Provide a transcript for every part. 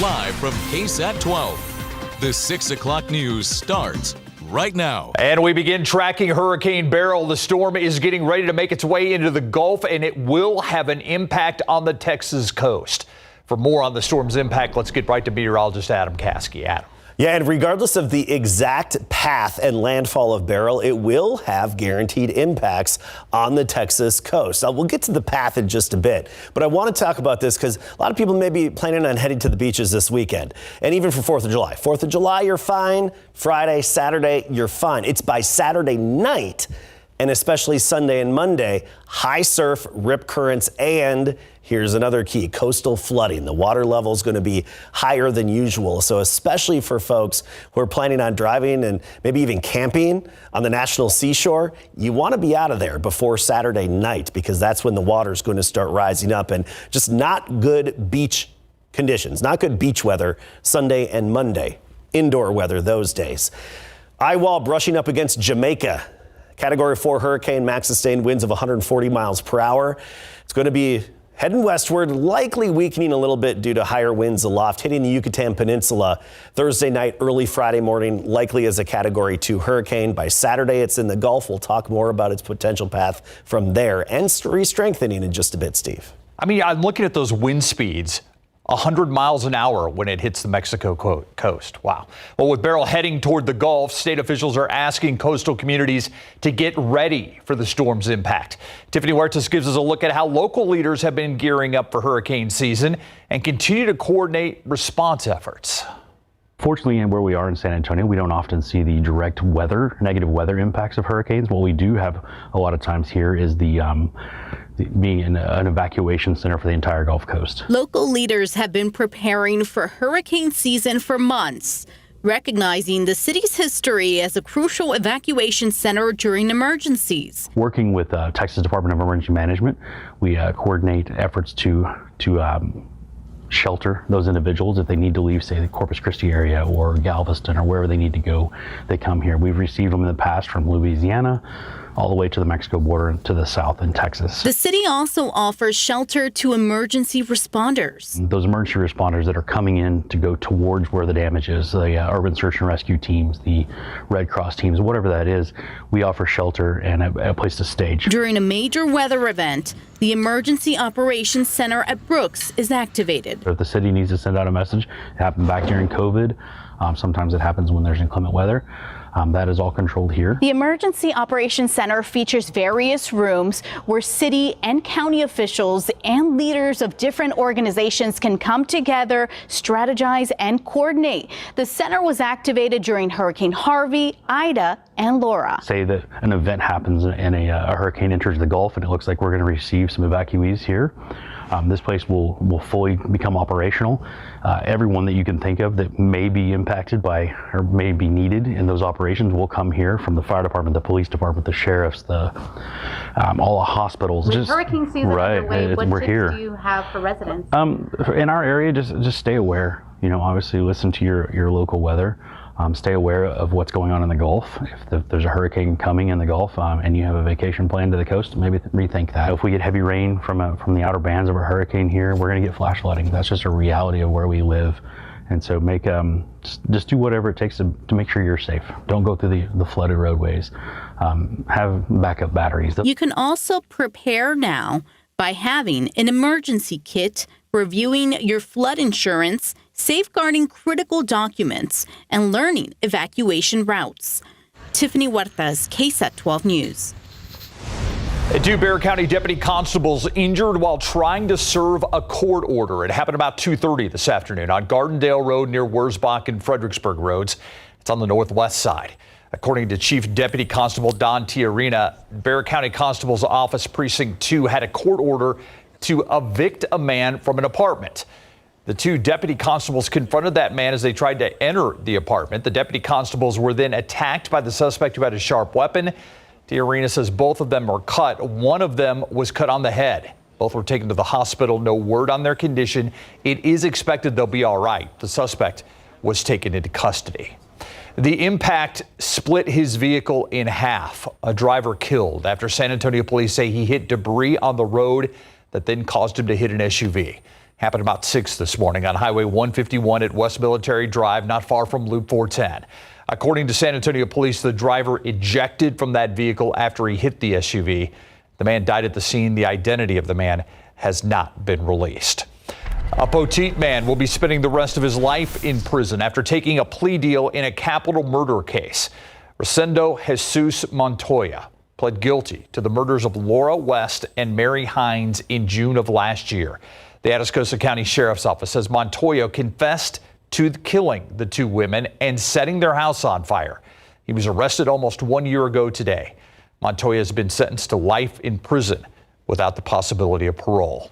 Live from KSAT 12, the 6 o'clock news starts right now. And we begin tracking Hurricane Beryl. The storm is getting ready to make its way into the Gulf, and it will have an impact on the Texas coast. For more on the storm's impact, let's get right to meteorologist Adam Caskey. Adam. Yeah, and regardless of the exact path and landfall of Beryl, it will have guaranteed impacts on the Texas coast. Now, we'll get to the path in just a bit, but I want to talk about this because a lot of people may be planning on heading to the beaches this weekend, and even for 4th of July. 4th of July, you're fine. Friday, Saturday, you're fine. It's by Saturday night, and especially Sunday and Monday, high surf, rip currents, and here's another key, coastal flooding. The water level is going to be higher than usual. So especially for folks who are planning on driving and maybe even camping on the national seashore, you want to be out of there before Saturday night because that's when the water is going to start rising up, and just not good beach conditions, not good beach weather Sunday and Monday. Indoor weather those days. Eye wall brushing up against Jamaica. Category 4 hurricane, max sustained winds of 140 miles per hour. It's going to be heading westward, likely weakening a little bit due to higher winds aloft, hitting the Yucatan Peninsula Thursday night, early Friday morning, likely as a Category 2 hurricane. By Saturday, it's in the Gulf. We'll talk more about its potential path from there and re-strengthening in just a bit, Steve. I mean, I'm looking at those wind speeds. 100 miles an hour when it hits the Mexico coast. Wow. Well, with Beryl heading toward the Gulf, state officials are asking coastal communities to get ready for the storm's impact. Tiffany Huertas gives us a look at how local leaders have been gearing up for hurricane season and continue to coordinate response efforts. Fortunately, where we are in San Antonio, we don't often see the direct negative weather impacts of hurricanes. What we do have a lot of times here is being an evacuation center for the entire Gulf Coast. Local leaders have been preparing for hurricane season for months, recognizing the city's history as a crucial evacuation center during emergencies. Working with Texas Department of Emergency Management, we coordinate efforts to shelter those individuals if they need to leave, say, the Corpus Christi area or Galveston or wherever they need to go. They come here. We've received them in the past from Louisiana all the way to the Mexico border and to the south in Texas. The city also offers shelter to emergency responders. Those emergency responders that are coming in to go towards where the damage is, the urban search and rescue teams, the Red Cross teams, whatever that is, we offer shelter and a place to stage. During a major weather event, the Emergency Operations Center at Brooks is activated. If the city needs to send out a message, it happened back during COVID. Sometimes it happens when there's inclement weather. That is all controlled here. The Emergency Operations Center features various rooms where city and county officials and leaders of different organizations can come together, strategize, and coordinate. The center was activated during Hurricane Harvey, Ida, and Laura. Say that an event happens and a hurricane enters the Gulf and it looks like we're going to receive some evacuees here. This place will fully become operational. Everyone that you can think of that may be impacted by or may be needed in those operations will come here, from the fire department, the police department, the sheriffs, all the hospitals. With hurricane season underway, what tips here. do you have for residents? In our area, just stay aware. Obviously listen to your local weather. Stay aware of what's going on in the Gulf. If there's a hurricane coming in the Gulf and you have a vacation plan to the coast, maybe rethink that. If we get heavy rain from the outer bands of a hurricane here, we're going to get flash flooding. That's just a reality of where we live. And so just do whatever it takes to make sure you're safe. Don't go through the flooded roadways. Have backup batteries. You can also prepare now by having an emergency kit, reviewing your flood insurance, safeguarding critical documents, and learning evacuation routes. Tiffany Huertas, KSAT 12 News. Two Bexar County deputy constables injured while trying to serve a court order. It happened about 2:30 this afternoon on Gardendale Road near Wurzbach and Fredericksburg Roads. It's on the northwest side. According to Chief Deputy Constable Don Tiarina, Bexar County Constable's Office Precinct 2 had a court order to evict a man from an apartment. The two deputy constables confronted that man as they tried to enter the apartment. The deputy constables were then attacked by the suspect who had a sharp weapon. Tiarina says both of them were cut. One of them was cut on the head. Both were taken to the hospital. No word on their condition. It is expected they'll be all right. The suspect was taken into custody. The impact split his vehicle in half. A driver killed after San Antonio police say he hit debris on the road that then caused him to hit an SUV. Happened about 6 this morning on Highway 151 at West Military Drive, not far from Loop 410. According to San Antonio police, the driver ejected from that vehicle after he hit the SUV. The man died at the scene. The identity of the man has not been released. A Poteet man will be spending the rest of his life in prison after taking a plea deal in a capital murder case. Rosendo Jesus Montoya pled guilty to the murders of Laura West and Mary Hines in June of last year. The Atascosa County Sheriff's Office says Montoya confessed to killing the two women and setting their house on fire. He was arrested almost 1 year ago today. Montoya has been sentenced to life in prison without the possibility of parole.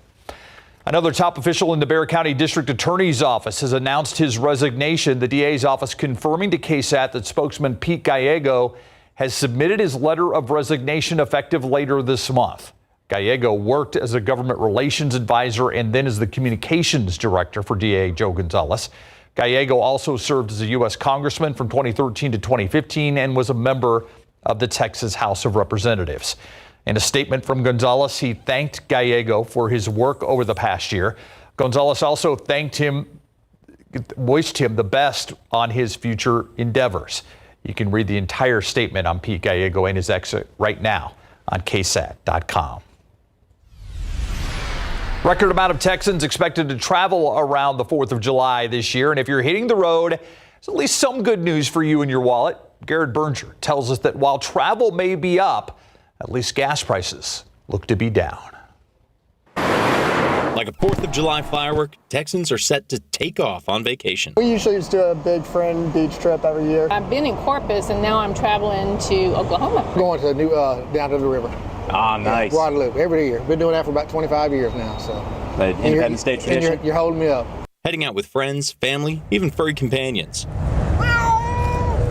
Another top official in the Bexar County District Attorney's Office has announced his resignation. The DA's office confirming to KSAT that spokesman Pete Gallego has submitted his letter of resignation effective later this month. Gallego worked as a government relations advisor and then as the communications director for DA Joe Gonzalez. Gallego also served as a U.S. congressman from 2013 to 2015 and was a member of the Texas House of Representatives. In a statement from Gonzalez, he thanked Gallego for his work over the past year. Gonzalez also wished him the best on his future endeavors. You can read the entire statement on Pete Gallego and his exit right now on KSAT.com. Record amount of Texans expected to travel around the 4th of July this year. And if you're hitting the road, there's at least some good news for you and your wallet. Garrett Berger tells us that while travel may be up, at least gas prices look to be down. Like a 4th of July firework, Texans are set to take off on vacation. We usually just do a big friend beach trip every year. I've been in Corpus and now I'm traveling to Oklahoma. Going to down to the river. Ah, nice. Guadalupe every year. Been doing that for about 25 years now. So. The Independence State tradition. You're holding me up. Heading out with friends, family, even furry companions.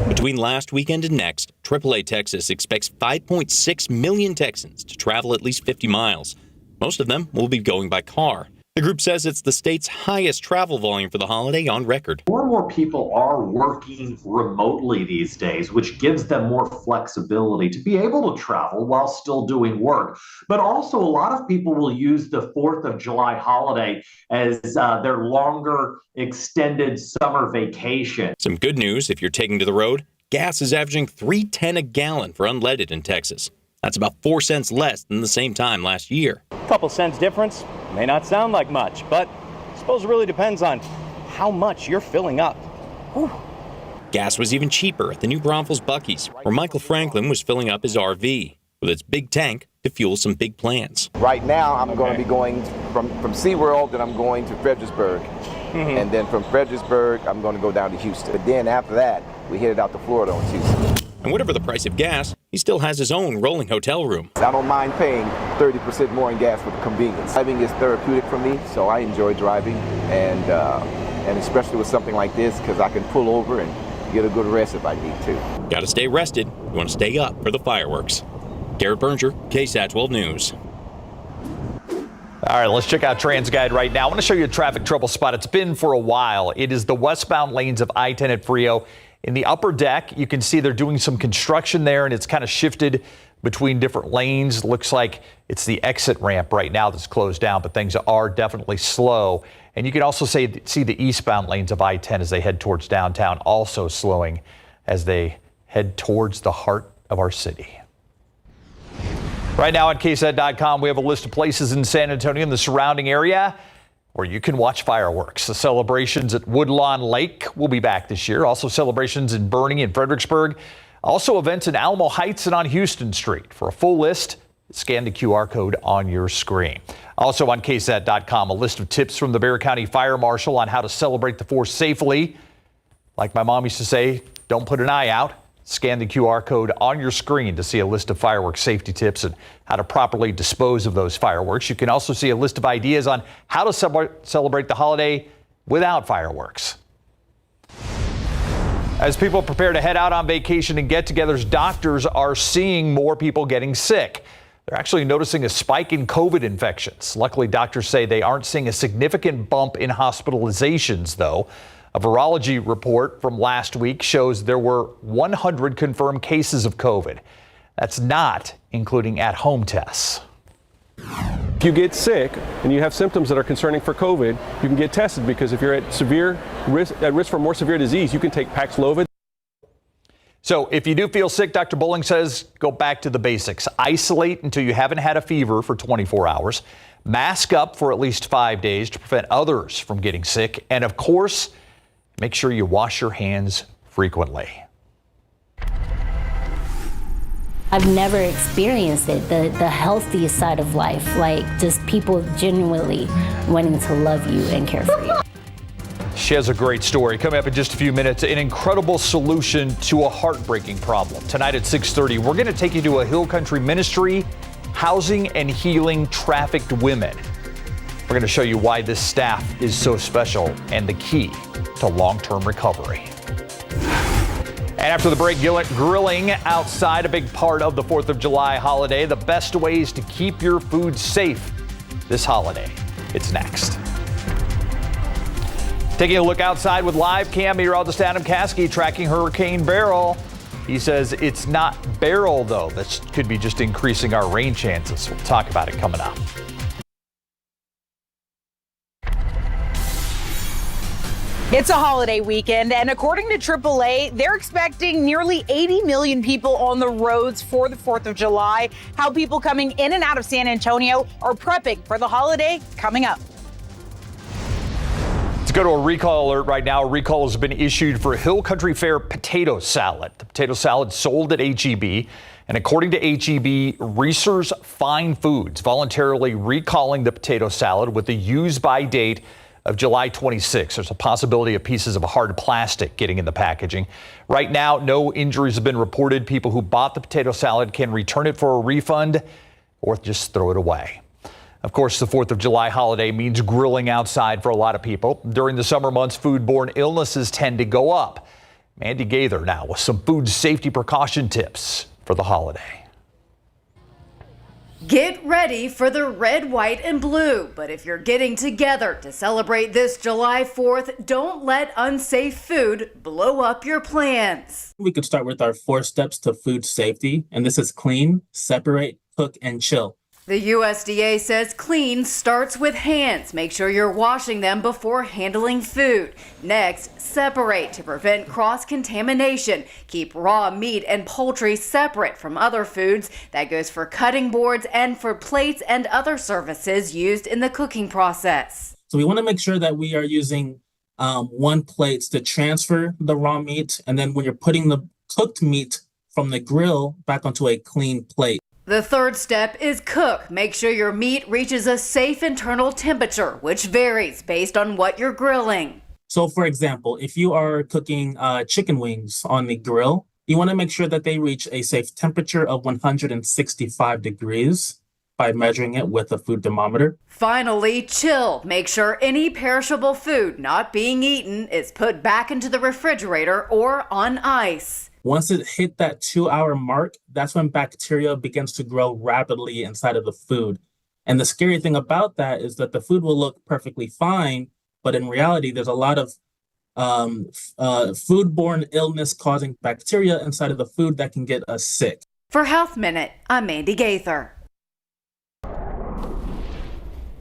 Between last weekend and next, AAA Texas expects 5.6 million Texans to travel at least 50 miles. Most of them will be going by car. The group says it's the state's highest travel volume for the holiday on record. More and more people are working remotely these days, which gives them more flexibility to be able to travel while still doing work. But also a lot of people will use the 4th of July holiday as their longer extended summer vacation. Some good news if you're taking to the road. Gas is averaging $3.10 a gallon for unleaded in Texas. That's about 4 cents less than the same time last year. A couple cents difference may not sound like much, but I suppose it really depends on how much you're filling up. Whew. Gas was even cheaper at the new Braunfels Buc-ee's, where Michael Franklin was filling up his RV with its big tank to fuel some big plans. Right now, I'm going to be going from SeaWorld, and I'm going to Fredericksburg. And then from Fredericksburg, I'm going to go down to Houston. But then after that, we headed out to Florida on Tuesday. And whatever the price of gas, he still has his own rolling hotel room. I don't mind paying 30% more in gas for the convenience. Driving is therapeutic for me, so I enjoy driving, and especially with something like this, because I can pull over and get a good rest if I need to. Got to stay rested. You want to stay up for the fireworks. Garrett Berger, KSAT 12 News. All right, let's check out TransGuide right now. I want to show you a traffic trouble spot. It's been for a while. It is the westbound lanes of I-10 at Frio. In the upper deck, you can see they're doing some construction there, and it's kind of shifted between different lanes. Looks like it's the exit ramp right now that's closed down, but things are definitely slow. And you can also see the eastbound lanes of I-10 as they head towards downtown, also slowing as they head towards the heart of our city. Right now on KSAT.com, we have a list of places in San Antonio and the surrounding area where you can watch fireworks. The celebrations at Woodlawn Lake will be back this year. Also celebrations in Bernie and Fredericksburg. Also events in Alamo Heights and on Houston Street. For a full list, scan the QR code on your screen. Also on KSAT.com, a list of tips from the Bexar County Fire Marshal on how to celebrate the 4th safely. Like my mom used to say, don't put an eye out. Scan the QR code on your screen to see a list of fireworks safety tips and how to properly dispose of those fireworks. You can also see a list of ideas on how to celebrate the holiday without fireworks. As people prepare to head out on vacation and get-togethers, doctors are seeing more people getting sick. They're actually noticing a spike in COVID infections. Luckily, doctors say they aren't seeing a significant bump in hospitalizations, though. A virology report from last week shows there were 100 confirmed cases of COVID. That's not including at-home tests. If you get sick and you have symptoms that are concerning for COVID, you can get tested, because if you're at risk for more severe disease, you can take Paxlovid. So if you do feel sick, Dr. Bowling says go back to the basics. Isolate until you haven't had a fever for 24 hours. Mask up for at least 5 days to prevent others from getting sick. And of course, make sure you wash your hands frequently. I've never experienced it, the healthiest side of life, like just people genuinely wanting to love you and care for you. She has a great story. Coming up in just a few minutes, an incredible solution to a heartbreaking problem. Tonight at 6:30, we're going to take you to a Hill Country ministry housing and healing trafficked women. We're going to show you why this staff is so special and the key to long-term recovery. And after the break, grilling outside, a big part of the 4th of July holiday. The best ways to keep your food safe this holiday. It's next. Taking a look outside with live cam meteorologist Adam Caskey tracking Hurricane Beryl. He says it's not Beryl, though. That could be just increasing our rain chances. We'll talk about it coming up. It's a holiday weekend, and according to AAA, they're expecting nearly 80 million people on the roads for the 4th of July. How people coming in and out of San Antonio are prepping for the holiday coming up. Let's go to a recall alert right now. A recall has been issued for Hill Country Fair potato salad. The potato salad sold at H-E-B. And according to H-E-B, Reese's Fine Foods voluntarily recalling the potato salad with the use-by date of July 26. There's a possibility of pieces of hard plastic getting in the packaging. Right now, no injuries have been reported. People who bought the potato salad can return it for a refund or just throw it away. Of course, the 4th of July holiday means grilling outside for a lot of people. During the summer months, foodborne illnesses tend to go up. Mandy Gaither now with some food safety precaution tips for the holiday. Get ready for the red, white, and blue. But if you're getting together to celebrate this July 4th, don't let unsafe food blow up your plans. We could start with our 4 steps to food safety, and this is clean, separate, cook, and chill. The USDA says clean starts with hands. Make sure you're washing them before handling food. Next, separate to prevent cross-contamination. Keep raw meat and poultry separate from other foods. That goes for cutting boards and for plates and other surfaces used in the cooking process. So we want to make sure that we are using one plate to transfer the raw meat, and then when you're putting the cooked meat from the grill back onto a clean plate. The third step is cook. Make sure your meat reaches a safe internal temperature, which varies based on what you're grilling. So for example, if you are cooking chicken wings on the grill, you want to make sure that they reach a safe temperature of 165 degrees by measuring it with a food thermometer. Finally, chill. Make sure any perishable food not being eaten is put back into the refrigerator or on ice. Once it hit that 2-hour mark, that's when bacteria begins to grow rapidly inside of the food. And the scary thing about that is that the food will look perfectly fine, but in reality, there's a lot of foodborne illness causing bacteria inside of the food that can get us sick. For Health Minute, I'm Mandy Gaither.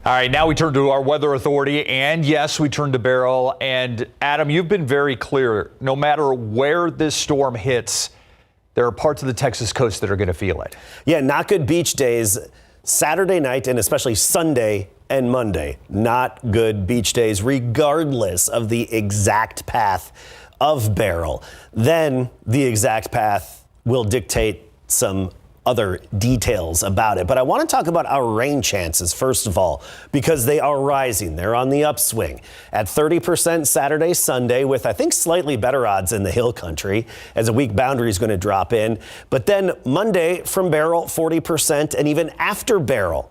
All right, now we turn to our weather authority, and yes, we turn to Beryl. And Adam, you've been very clear. No matter where this storm hits, there are parts of the Texas coast that are going to feel it. Yeah, not good beach days Saturday night and especially Sunday and Monday. Not good beach days, regardless of the exact path of Beryl. Then the exact path will dictate some other details about it. But I want to talk about our rain chances, first of all, because they are rising. They're on the upswing at 30% Saturday, Sunday, with I think slightly better odds in the Hill Country as a weak boundary is going to drop in. But then Monday from Beryl, 40%, and even after Beryl,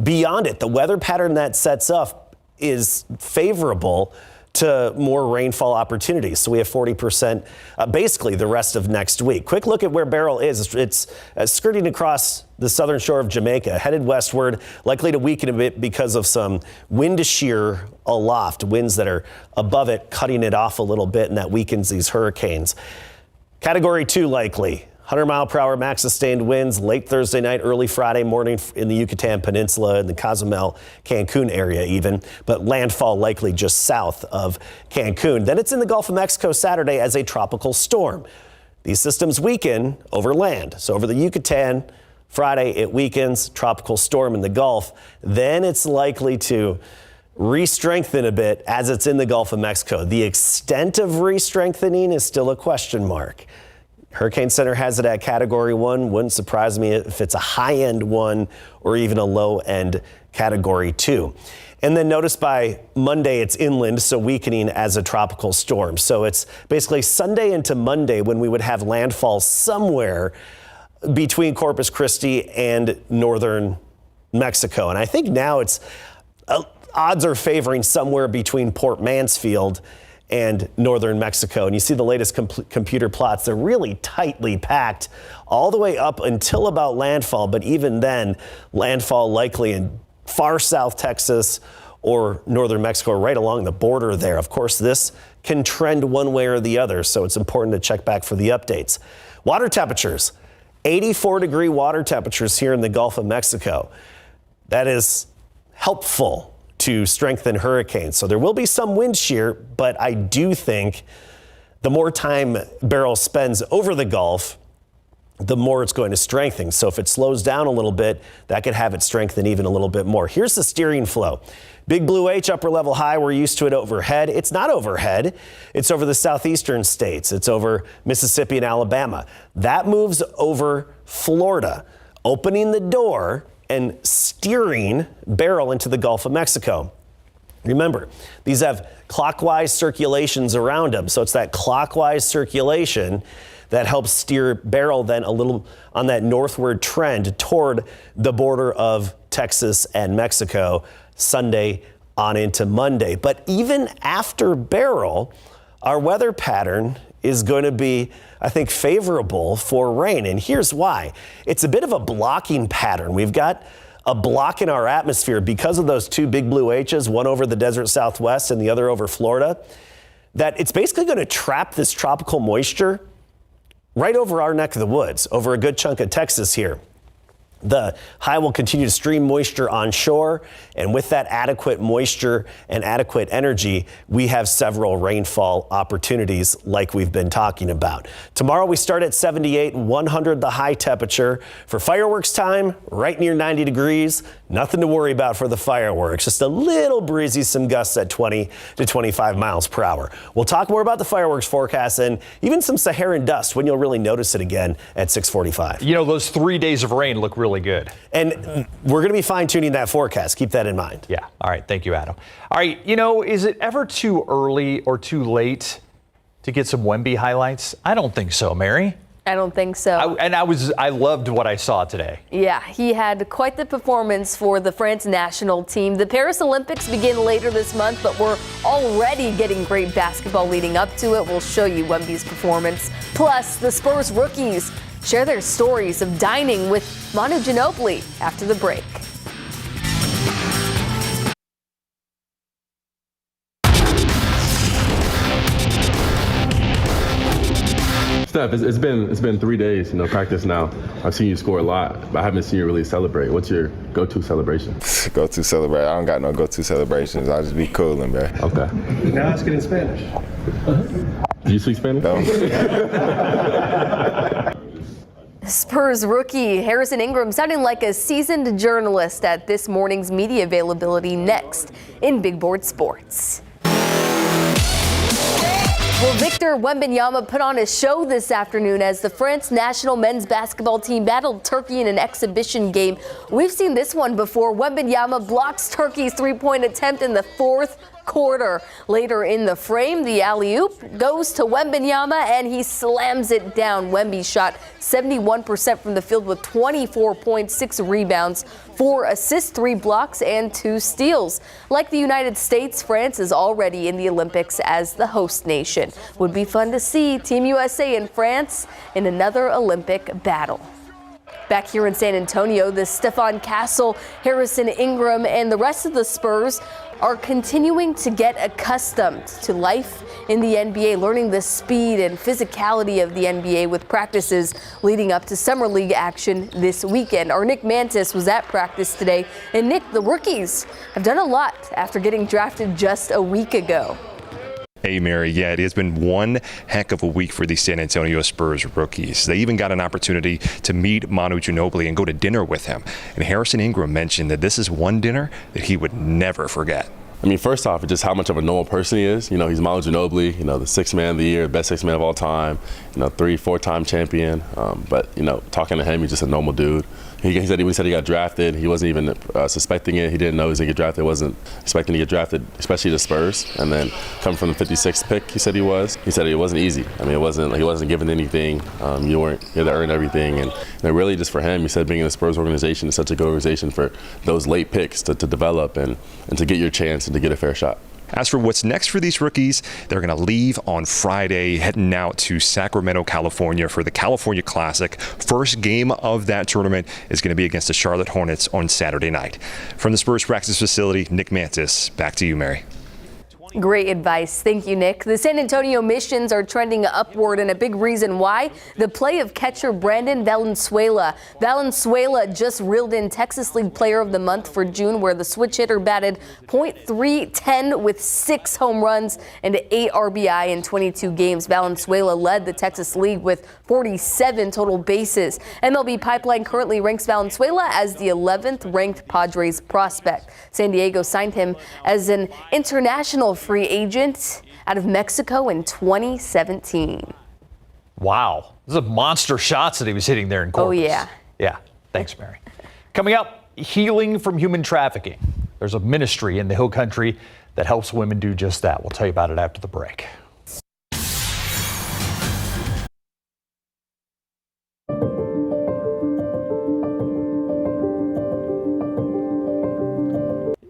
beyond it, the weather pattern that sets up is favorable to more rainfall opportunities. So we have 40% basically the rest of next week. Quick look at where Beryl is. It's skirting across the southern shore of Jamaica, headed westward, likely to weaken a bit because of some wind shear aloft, winds that are above it, cutting it off a little bit, and that weakens these hurricanes. Category 2 likely 100-mile-per-hour max sustained winds late Thursday night, early Friday morning in the Yucatan Peninsula and the Cozumel, Cancun area even, but landfall likely just south of Cancun. Then it's in the Gulf of Mexico Saturday as a tropical storm. These systems weaken over land. So over the Yucatan, Friday it weakens, tropical storm in the Gulf. Then it's likely to re-strengthen a bit as it's in the Gulf of Mexico. The extent of re-strengthening is still a question mark. Hurricane Center has it at Category 1. Wouldn't surprise me if it's a high-end 1 or even a low-end Category 2. And then notice by Monday it's inland, so weakening as a tropical storm. So it's basically Sunday into Monday when we would have landfall somewhere between Corpus Christi and northern Mexico. And I think now it's odds are favoring somewhere between Port Mansfield and northern Mexico. And you see the latest computer plots. They're really tightly packed all the way up until about landfall. But even then, landfall likely in far south Texas or northern Mexico, right along the border there. Of course, this can trend one way or the other, so it's important to check back for the updates. Water temperatures, 84-degree water temperatures here in the Gulf of Mexico. That is helpful to strengthen hurricanes. So there will be some wind shear, but I do think the more time Beryl spends over the Gulf, the more it's going to strengthen. So if it slows down a little bit, that could have it strengthen even a little bit more. Here's the steering flow. Big Blue H, upper level high. We're used to it overhead. It's not overhead. It's over the southeastern states. It's over Mississippi and Alabama. That moves over Florida, opening the door and steering Beryl into the Gulf of Mexico. Remember, these have clockwise circulations around them. So it's that clockwise circulation that helps steer Beryl then a little on that northward trend toward the border of Texas and Mexico Sunday on into Monday. But even after Beryl, our weather pattern is going to be, I think, favorable for rain. And here's why. It's a bit of a blocking pattern. We've got a block in our atmosphere because of those two big blue H's, one over the desert Southwest and the other over Florida, that it's basically going to trap this tropical moisture right over our neck of the woods, over a good chunk of Texas here. The high will continue to stream moisture onshore, and with that adequate moisture and adequate energy, we have several rainfall opportunities like we've been talking about. Tomorrow we start at 78, 100 the high temperature. For fireworks time, right near 90 degrees. Nothing to worry about for the fireworks. Just a little breezy, some gusts at 20 to 25 miles per hour. We'll talk more about the fireworks forecast and even some Saharan dust when you'll really notice it again at 6:45. You know, those 3 days of rain look really good. And we're going to be fine-tuning that forecast. Keep that in mind. Yeah. All right. Thank you, Adam. All right. You know, is it ever too early or too late to get some Wemby highlights? I don't think so, Mary. I don't think so. I loved what I saw today. Yeah, he had quite the performance for the France national team. The Paris Olympics begin later this month, but we're already getting great basketball leading up to it. We'll show you Wemby's performance. Plus, the Spurs rookies share their stories of dining with Manu Ginobili after the break. Steph, it's been 3 days, practice now. I've seen you score a lot, but I haven't seen you really celebrate. What's your go-to celebration? Go-to celebration? I don't got no go-to celebrations. I'll just be cooling, man. Okay. Now ask it in Spanish. Do you speak Spanish? No. Spurs rookie Harrison Ingram sounding like a seasoned journalist at this morning's media availability next in Big Board Sports. Well, Victor Wembanyama put on a show this afternoon as the France national men's basketball team battled Turkey in an exhibition game. We've seen this one before. Wembanyama blocks Turkey's three-point attempt in the fourth quarter. Later in the frame, the alley-oop goes to Wembanyama and he slams it down. Wemby shot 71% from the field with 24 points, 6 rebounds, 4 assists, 3 blocks, and 2 steals. Like the United States, France is already in the Olympics as the host nation. Would be fun to see Team USA and France in another Olympic battle. Back here in San Antonio, the Stephon Castle, Harrison Ingram, and the rest of the Spurs are continuing to get accustomed to life in the NBA, learning the speed and physicality of the NBA with practices leading up to Summer League action this weekend. Our Nick Mantis was at practice today. And Nick, the rookies have done a lot after getting drafted just a week ago. Hey, Mary. Yeah, it has been one heck of a week for the San Antonio Spurs rookies. They even got an opportunity to meet Manu Ginobili and go to dinner with him. And Harrison Ingram mentioned that this is one dinner that he would never forget. I mean, first off, just how much of a normal person he is. You know, he's Manu Ginobili, you know, the sixth man of the year, best sixth man of all time, you know, 3-4-time champion. But, you know, talking to him, he's just a normal dude. He said he got drafted. He wasn't even suspecting it. He didn't know he was going to get drafted. Wasn't expecting to get drafted, especially the Spurs. And then coming from the 56th pick, he said it wasn't easy. I mean, it wasn't like he wasn't given anything. You had to earn everything. And really just for him, he said being in the Spurs organization is such a good organization for those late picks to develop and to get your chance and to get a fair shot. As for what's next for these rookies, they're going to leave on Friday, heading out to Sacramento, California for the California Classic. First game of that tournament is going to be against the Charlotte Hornets on Saturday night. From the Spurs practice facility, Nick Mantis, back to you, Mary. Great advice. Thank you, Nick. The San Antonio Missions are trending upward, and a big reason why, the play of catcher Brandon Valenzuela. Valenzuela just reeled in Texas League Player of the Month for June, where the switch hitter batted .310 with 6 home runs and 8 RBI in 22 games. Valenzuela led the Texas League with 47 total bases. MLB Pipeline currently ranks Valenzuela as the 11th ranked Padres prospect. San Diego signed him as an international free agent out of Mexico in 2017. Wow. Those are monster shots that he was hitting there in Corpus. Oh, yeah. Yeah. Thanks, Mary. Coming up, healing from human trafficking. There's a ministry in the Hill Country that helps women do just that. We'll tell you about it after the break.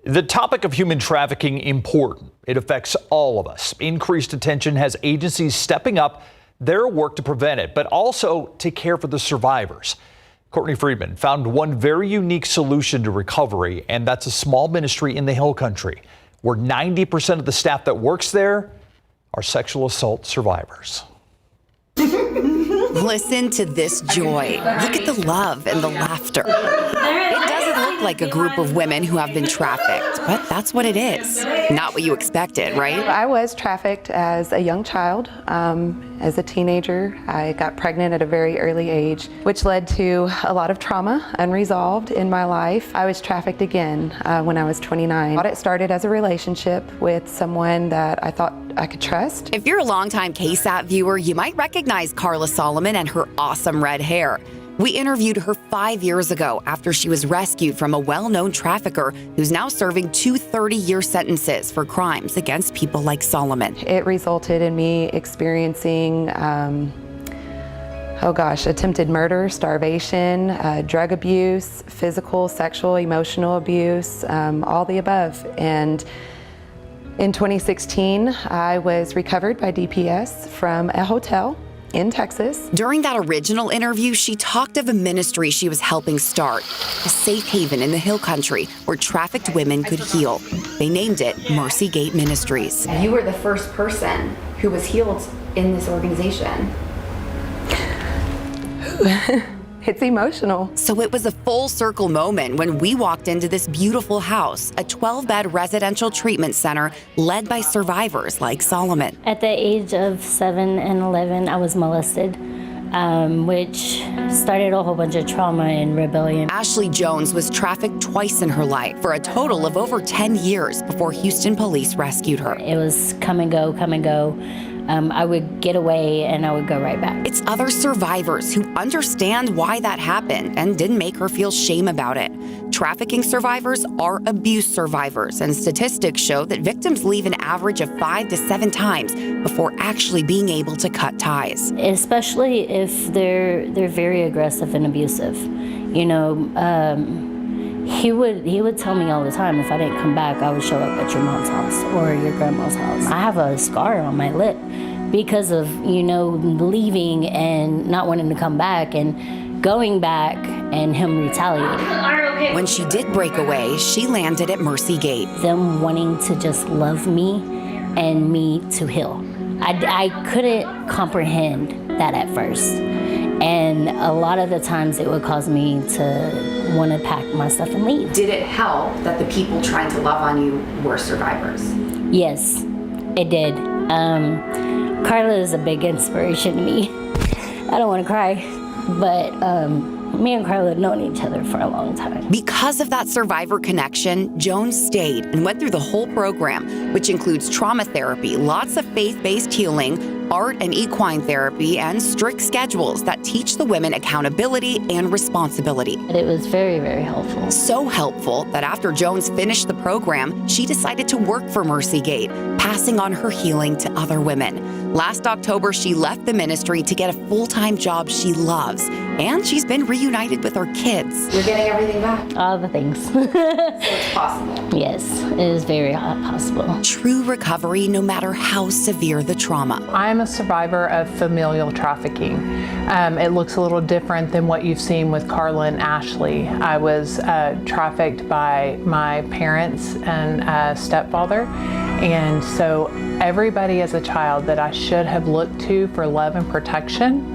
The topic of human trafficking important. It affects all of us. Increased attention has agencies stepping up their work to prevent it, but also to care for the survivors. Courtney Friedman found one very unique solution to recovery, and that's a small ministry in the Hill Country, where 90% of the staff that works there are sexual assault survivors. Listen to this joy. Look at the love and the laughter. It doesn't look like a group of women who have been trafficked, but that's what it is. Not what you expected, right? I was trafficked as a young child. As a teenager, I got pregnant at a very early age, which led to a lot of trauma unresolved in my life. I was trafficked again when I was 29. It started as a relationship with someone that I thought I could trust. If you're a longtime KSAT viewer, you might recognize Carla Solomon and her awesome red hair. We interviewed her 5 years ago after she was rescued from a well-known trafficker who's now serving 2 30-year sentences for crimes against people like Solomon. It resulted in me experiencing attempted murder, starvation, drug abuse, physical, sexual, emotional abuse, all the above. And in 2016, I was recovered by DPS from a hotel in Texas. During that original interview, she talked of a ministry she was helping start, a safe haven in the Hill Country where trafficked women could heal. They named it Mercy Gate Ministries. You were the first person who was healed in this organization. It's emotional. So it was a full circle moment when we walked into this beautiful house, a 12-bed residential treatment center led by survivors like Solomon. At the age of 7 and 11, I was molested, which started a whole bunch of trauma and rebellion. Ashley Jones was trafficked twice in her life for a total of over 10 years before Houston police rescued her. It was come and go, come and go. I would get away and I would go right back. It's other survivors who understand why that happened and didn't make her feel shame about it. Trafficking survivors are abuse survivors, and statistics show that victims leave an average of 5 to 7 times before actually being able to cut ties. Especially if they're very aggressive and abusive. You know, he would tell me all the time, if I didn't come back, I would show up at your mom's house or your grandma's house. I have a scar on my lip because of, leaving and not wanting to come back and going back and him retaliating. When she did break away, she landed at Mercy Gate. Them wanting to just love me and me to heal. I couldn't comprehend that at first. And a lot of the times it would cause me to want to pack my stuff and leave. Did it help that the people trying to love on you were survivors? Yes, it did. Carla is a big inspiration to me. I don't want to cry, but me and Carla have known each other for a long time. Because of that survivor connection, Joan stayed and went through the whole program, which includes trauma therapy, lots of faith-based healing, art and equine therapy, and strict schedules that teach the women accountability and responsibility. It was very, very helpful. So helpful that after Jones finished the program, she decided to work for Mercy Gate, passing on her healing to other women. Last October, she left the ministry to get a full-time job she loves, and she's been reunited with her kids. You're getting everything back? All the things. So it's possible? Yes, it is very possible. True recovery, no matter how severe the trauma. I'm a survivor of familial trafficking. It looks a little different than what you've seen with Carla and Ashley. I was trafficked by my parents and stepfather, and so everybody as a child that I should have looked to for love and protection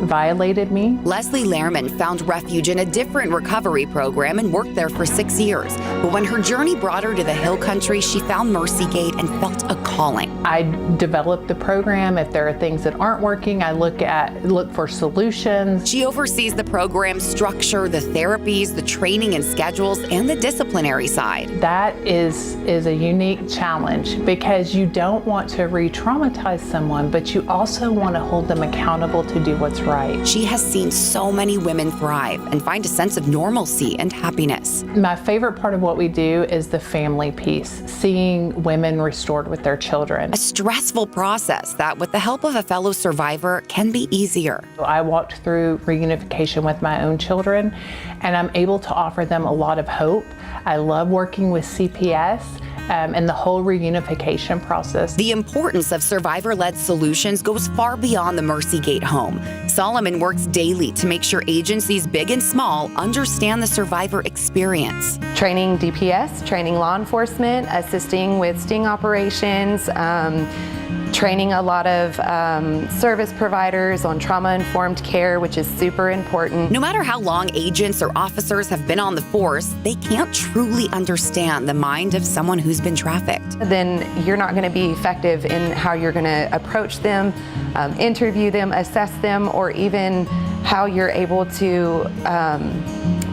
violated me. Leslie Lehrman found refuge in a different recovery program and worked there for 6 years. But when her journey brought her to the Hill Country, she found Mercy Gate and felt a calling. I developed the program. If there are things that aren't working, I look for solutions. She oversees the program structure, the therapies, the training and schedules, and the disciplinary side. That is a unique challenge because you don't want to re-traumatize someone, but you also want to hold them accountable to do what's right. She has seen so many women thrive and find a sense of normalcy and happiness. My favorite part of what we do is the family piece, seeing women restored with their children. A stressful process that, with the help of a fellow survivor, can be easier. I walked through reunification with my own children, and I'm able to offer them a lot of hope. I love working with CPS. And the whole reunification process. The importance of survivor-led solutions goes far beyond the Mercy Gate home. Solomon works daily to make sure agencies big and small understand the survivor experience. Training DPS, training law enforcement, assisting with sting operations, training a lot of service providers on trauma-informed care, which is super important. No matter how long agents or officers have been on the force, they can't truly understand the mind of someone who's been trafficked. Then you're not going to be effective in how you're going to approach them, interview them, assess them, or even how you're able to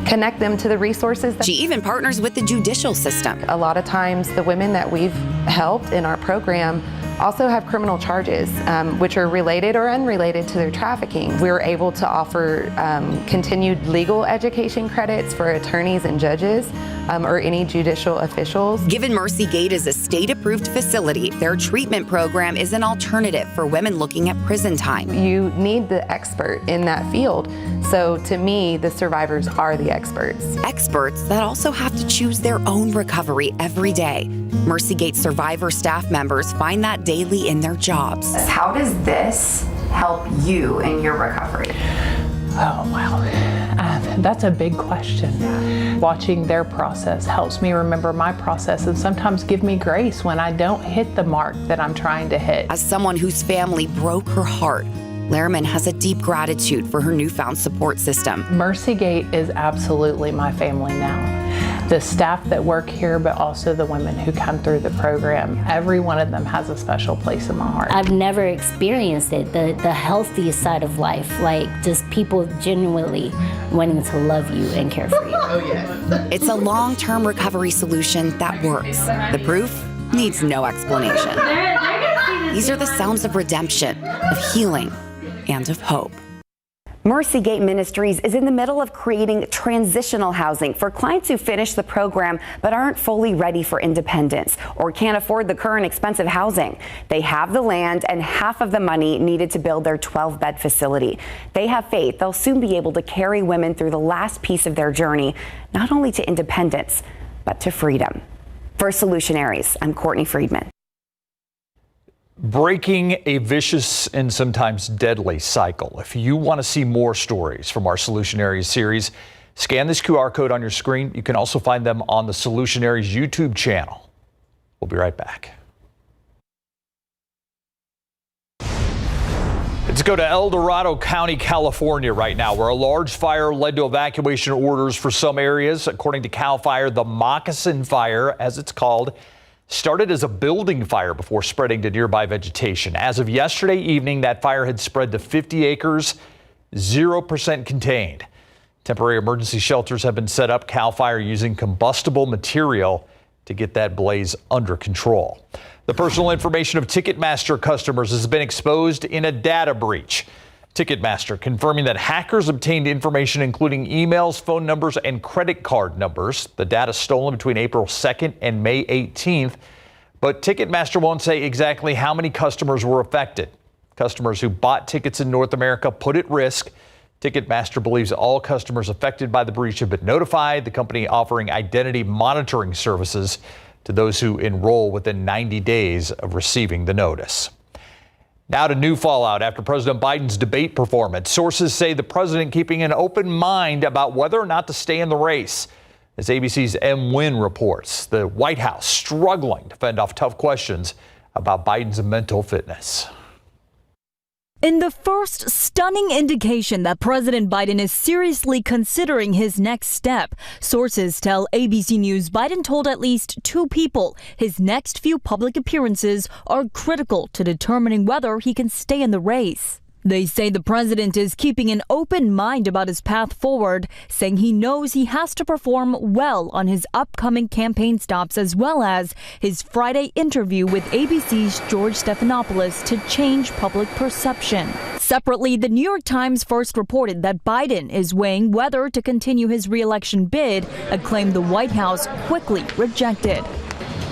connect them to the resources. She even partners with the judicial system. A lot of times the women that we've helped in our program also have criminal charges, which are related or unrelated to their trafficking. We were able to offer continued legal education credits for attorneys and judges or any judicial officials. Given Mercy Gate is a state-approved facility, their treatment program is an alternative for women looking at prison time. You need the expert in that field. So to me, the survivors are the experts. Experts that also have to choose their own recovery every day. Mercy Gate survivor staff members find that daily in their jobs. How does this help you in your recovery? Oh, wow. That's a big question. Watching their process helps me remember my process and sometimes give me grace when I don't hit the mark that I'm trying to hit. As someone whose family broke her heart, Lehrman has a deep gratitude for her newfound support system. Mercy Gate is absolutely my family now. The staff that work here, but also the women who come through the program, every one of them has a special place in my heart. I've never experienced it, the healthy side of life, like just people genuinely wanting to love you and care for you. Oh, yes. It's a long-term recovery solution that works. The proof needs no explanation. These are the sounds of redemption, of healing, and of hope. Mercy Gate Ministries is in the middle of creating transitional housing for clients who finish the program but aren't fully ready for independence or can't afford the current expensive housing. They have the land and half of the money needed to build their 12-bed facility. They have faith they'll soon be able to carry women through the last piece of their journey, not only to independence, but to freedom. For Solutionaries, I'm Courtney Friedman. Breaking a vicious and sometimes deadly cycle. If you want to see more stories from our Solution Areas series, scan this QR code on your screen. You can also find them on the Solution Areas YouTube channel. We'll be right back. Let's go to El Dorado County, California right now, where a large fire led to evacuation orders for some areas. According to CAL FIRE, the Moccasin Fire, as it's called, started as a building fire before spreading to nearby vegetation. As of yesterday evening, that fire had spread to 50 acres, 0% contained. Temporary emergency shelters have been set up, CAL FIRE using combustible material to get that blaze under control. The personal information of Ticketmaster customers has been exposed in a data breach. Ticketmaster confirming that hackers obtained information including emails, phone numbers, and credit card numbers. The data stolen between April 2nd and May 18th. But Ticketmaster won't say exactly how many customers were affected. Customers who bought tickets in North America put at risk. Ticketmaster believes all customers affected by the breach have been notified. The company offering identity monitoring services to those who enroll within 90 days of receiving the notice. Now to new fallout after President Biden's debate performance. Sources say the president keeping an open mind about whether or not to stay in the race. As ABC's M. Wynn reports, the White House struggling to fend off tough questions about Biden's mental fitness. In the first stunning indication that President Biden is seriously considering his next step, sources tell ABC News Biden told at least 2 people his next few public appearances are critical to determining whether he can stay in the race. They say the president is keeping an open mind about his path forward, saying he knows he has to perform well on his upcoming campaign stops as well as his Friday interview with ABC's George Stephanopoulos to change public perception. Separately, the New York Times first reported that Biden is weighing whether to continue his re-election bid, a claim the White House quickly rejected.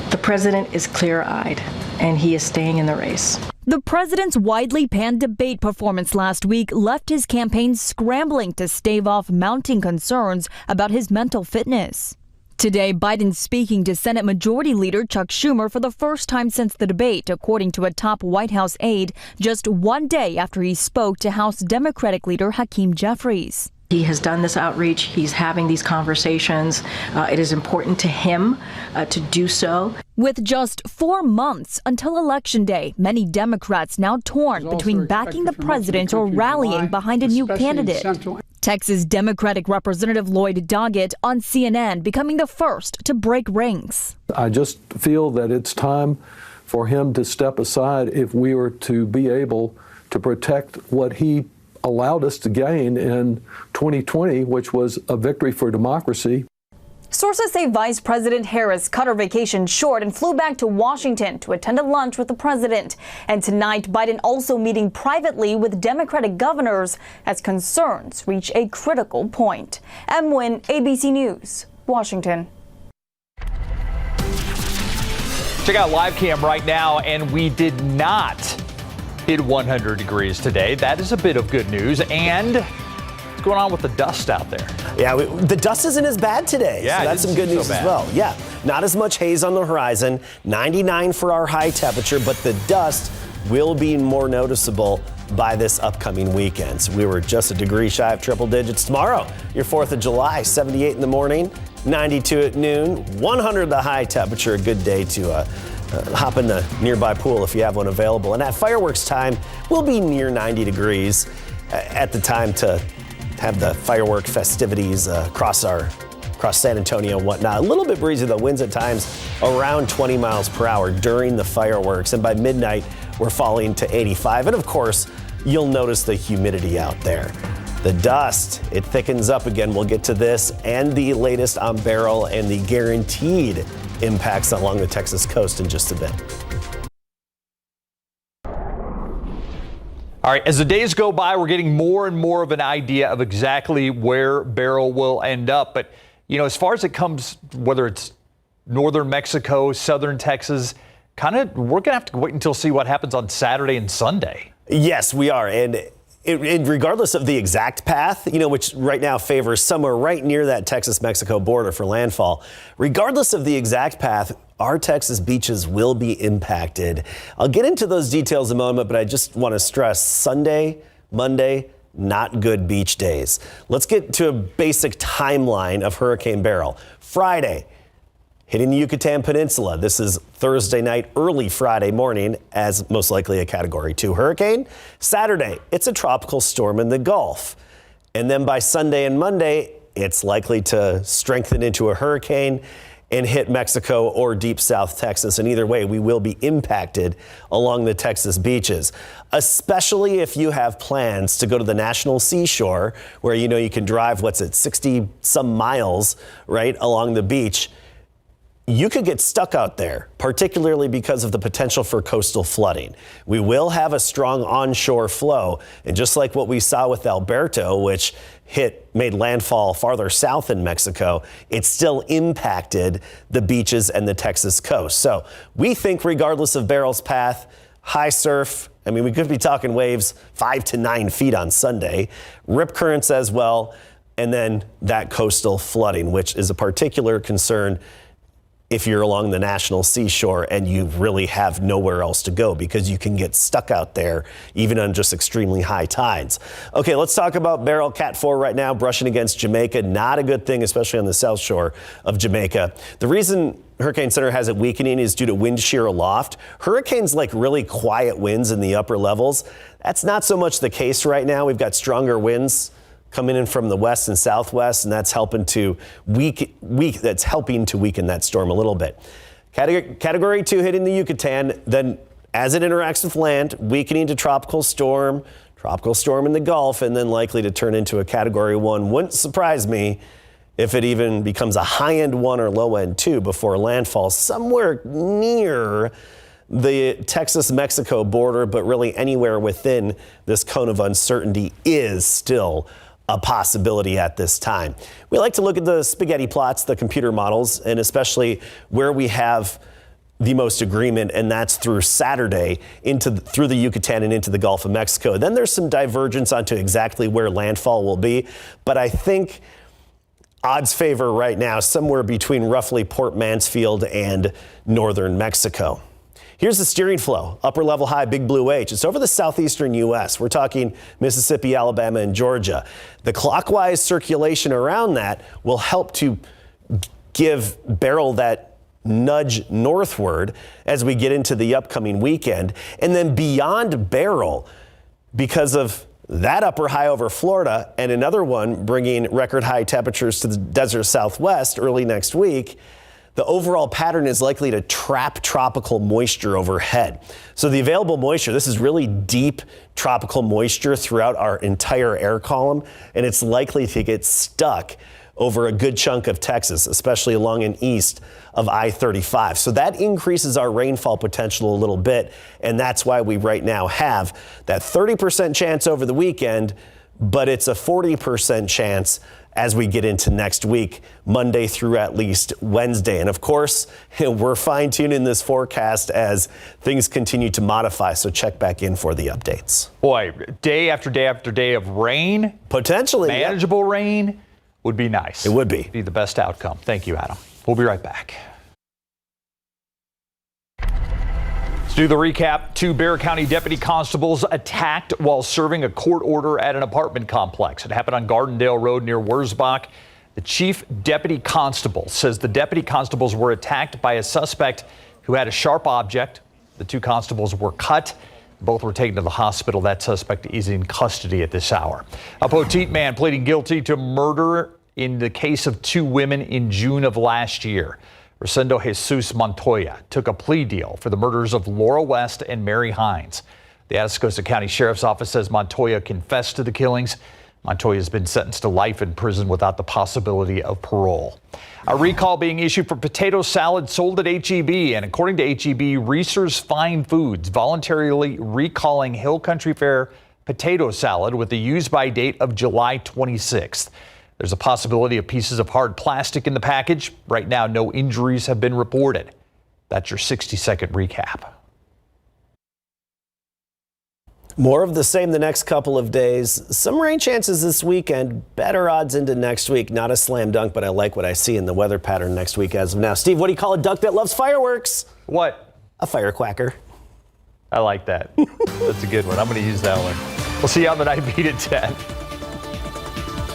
The president is clear-eyed, and he is staying in the race. The president's widely panned debate performance last week left his campaign scrambling to stave off mounting concerns about his mental fitness. Today, Biden's speaking to Senate Majority Leader Chuck Schumer for the first time since the debate, according to a top White House aide, just one day after he spoke to House Democratic Leader Hakeem Jeffries. He has done this outreach. He's having these conversations. It is important to him to do so. With just 4 months until Election Day, many Democrats now torn between backing the president or rallying behind a new candidate. Texas Democratic Representative Lloyd Doggett on CNN becoming the first to break ranks. I just feel that it's time for him to step aside if we were to be able to protect what he allowed us to gain in 2020, which was a victory for democracy. Sources say Vice President Harris cut her vacation short and flew back to Washington to attend a lunch with the president. And tonight, Biden also meeting privately with Democratic governors as concerns reach a critical point. M. Wynn, ABC News, Washington. Check out live cam right now, and we did not hit 100 degrees today. That is a bit of good news. And what's going on with the dust out there? Yeah, the dust isn't as bad today. Yeah, so that's some good news as well. Yeah, not as much haze on the horizon. 99 for our high temperature, but the dust will be more noticeable by this upcoming weekend. So we were just a degree shy of triple digits. Tomorrow, your 4th of July, 78 in the morning, 92 at noon, 100 the high temperature. A good day to hop in the nearby pool if you have one available. And at fireworks time, we'll be near 90 degrees at the time to have the firework festivities across San Antonio and whatnot. A little bit breezy, though, winds at times around 20 miles per hour during the fireworks. And by midnight, we're falling to 85. And of course, you'll notice the humidity out there. The dust, it thickens up again. We'll get to this and the latest on Beryl and the guaranteed impacts along the Texas coast in just a bit. All right, as the days go by, we're getting more and more of an idea of exactly where Beryl will end up. But, you know, as far as it comes, whether it's northern Mexico, southern Texas, we're going to have to wait until see what happens on Saturday and Sunday. Yes, we are. And regardless of the exact path, which right now favors somewhere right near that Texas-Mexico border for landfall, regardless of the exact path, our Texas beaches will be impacted. I'll get into those details in a moment, but I just want to stress Sunday, Monday, not good beach days. Let's get to a basic timeline of Hurricane Beryl. Friday, hitting the Yucatan Peninsula. This is Thursday night, early Friday morning, as most likely a Category 2 hurricane. Saturday, it's a tropical storm in the Gulf. And then by Sunday and Monday, it's likely to strengthen into a hurricane and hit Mexico or deep South Texas. And either way, we will be impacted along the Texas beaches, especially if you have plans to go to the national seashore where you can drive, 60 some miles, right, along the beach. You could get stuck out there, particularly because of the potential for coastal flooding. We will have a strong onshore flow. And just like what we saw with Alberto, which made landfall farther south in Mexico, it still impacted the beaches and the Texas coast. So we think regardless of Beryl's path, high surf, we could be talking waves 5 to 9 feet on Sunday, rip currents as well, and then that coastal flooding, which is a particular concern if you're along the national seashore and you really have nowhere else to go because you can get stuck out there even on just extremely high tides. Okay, let's talk about Beryl. Cat 4 right now brushing against Jamaica. Not a good thing, especially on the south shore of Jamaica. The reason Hurricane Center has it weakening is due to wind shear aloft. Hurricanes like really quiet winds in the upper levels. That's not so much the case right now. We've got stronger winds coming in from the west and southwest, and that's helping to weaken that storm a little bit. Category 2 hitting the Yucatan, then as it interacts with land, weakening to tropical storm in the Gulf, and then likely to turn into a Category 1. Wouldn't surprise me if it even becomes a high-end 1 or low-end 2 before landfall somewhere near the Texas-Mexico border, but really anywhere within this cone of uncertainty is still a possibility at this time. We like to look at the spaghetti plots, the computer models, and especially where we have the most agreement, and that's through Saturday through the Yucatan and into the Gulf of Mexico. Then there's some divergence onto exactly where landfall will be, but I think odds favor right now somewhere between roughly Port Mansfield and northern Mexico. Here's the steering flow, upper level high, big blue H. It's over the southeastern U.S. We're talking Mississippi, Alabama, and Georgia. The clockwise circulation around that will help to give Beryl that nudge northward as we get into the upcoming weekend. And then beyond Beryl, because of that upper high over Florida and another one bringing record high temperatures to the desert Southwest early next week, the overall pattern is likely to trap tropical moisture overhead. So the available moisture, this is really deep tropical moisture throughout our entire air column, and it's likely to get stuck over a good chunk of Texas, especially along and east of I-35. So that increases our rainfall potential a little bit, and that's why we right now have that 30% chance over the weekend, but it's a 40% chance as we get into next week, Monday through at least Wednesday. And of course, we're fine-tuning this forecast as things continue to modify, so check back in for the updates. Boy, day after day after day of rain, potentially manageable rain, would be nice. It would be. Be the best outcome. Thank you, Adam. We'll be right back. Let's do the recap. 2 Bexar County deputy constables attacked while serving a court order at an apartment complex. It happened on Gardendale Road near Wurzbach. The chief deputy constable says the deputy constables were attacked by a suspect who had a sharp object. The 2 constables were cut. Both were taken to the hospital. That suspect is in custody at this hour. A Poteet man pleading guilty to murder in the case of 2 women in June of last year. Rosendo Jesus Montoya took a plea deal for the murders of Laura West and Mary Hines. The Atascosa County Sheriff's Office says Montoya confessed to the killings. Montoya has been sentenced to life in prison without the possibility of parole. A recall being issued for potato salad sold at H-E-B, and according to H-E-B, Reese's Fine Foods voluntarily recalling Hill Country Fair potato salad with the use-by date of July 26th. There's a possibility of pieces of hard plastic in the package. Right now, no injuries have been reported. That's your 60-second recap. More of the same the next couple of days. Some rain chances this weekend, better odds into next week. Not a slam dunk, but I like what I see in the weather pattern next week as of now. Steve, what do you call a duck that loves fireworks? What? A firecracker. I like that. That's a good one. I'm going to use that one. We'll see you on the Night Beat at 10.